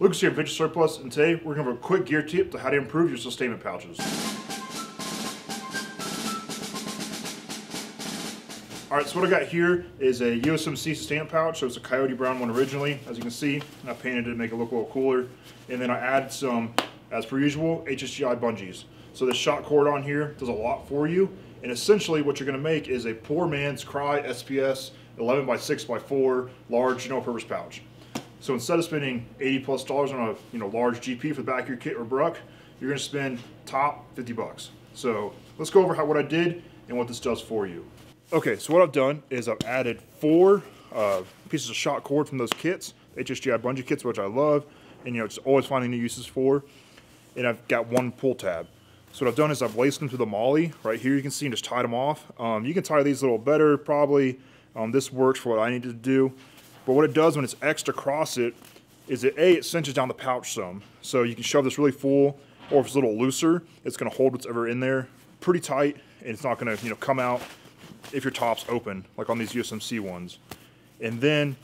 Lucas here at Vintage Surplus, and today we're going to have a quick gear tip to how to improve your sustainment pouches. Alright, so what I got here is a USMC sustainment pouch. So it's a coyote brown one originally, as you can see. And I painted it to make it look a little cooler. And then I added some, as per usual, HSGI bungees. So this shot cord on here does a lot for you. And essentially what you're going to make is a poor man's Crye SPS 11 by 6 by 4 large general purpose pouch. So instead of spending $80+ on a large GP for the back of your kit or bruck, you're going to spend top 50 bucks. So let's go over what I did and what this does for you. Okay, so what I've done is I've added 4 pieces of shot cord from those kits, HSGI Bungee Kits, which I love, and it's always finding new uses for. And I've got 1 pull tab. So what I've done is I've laced them to the molly right here. You can see and just tied them off. You can tie these a little better probably. This works for what I needed to do. But what it does when it's X'd across it is that it cinches down the pouch some. So you can shove this really full, or if it's a little looser, it's going to hold whatever in there pretty tight, and it's not going to come out if your top's open, like on these USMC ones. And then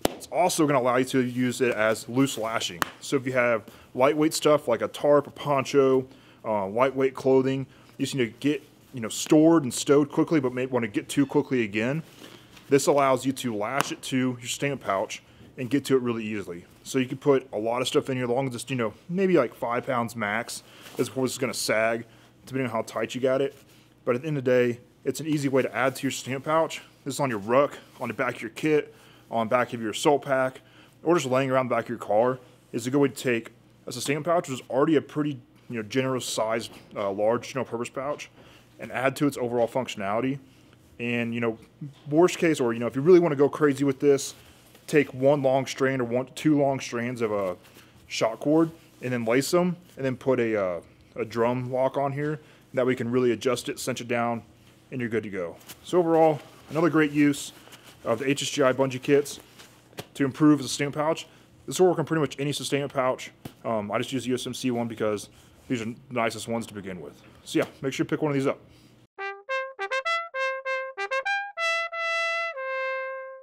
it's also going to allow you to use it as loose lashing. So if you have lightweight stuff like a tarp, a poncho, lightweight clothing, you just need to get stored and stowed quickly, but may want to get to quickly again. This allows you to lash it to your sustainment pouch and get to it really easily. So you can put a lot of stuff in here, as long as it's maybe like 5 pounds max. This is going to sag, depending on how tight you got it. But at the end of the day, it's an easy way to add to your sustainment pouch. This is on your ruck, on the back of your kit, on the back of your assault pack, or just laying around the back of your car. Is a good way to take a sustainment pouch, which is already a pretty generous sized large general purpose pouch, and add to its overall functionality. And worst case, or if you really want to go crazy with this, take 1 long strand or 2 long strands of a shot cord and then lace them, and then put a drum lock on here. That way you can really adjust it, cinch it down, and you're good to go. So overall, another great use of the HSGI Bungee Kits to improve the sustainment pouch. This will work on pretty much any sustainment pouch. I just use the USMC one because these are the nicest ones to begin with. So yeah, make sure you pick one of these up.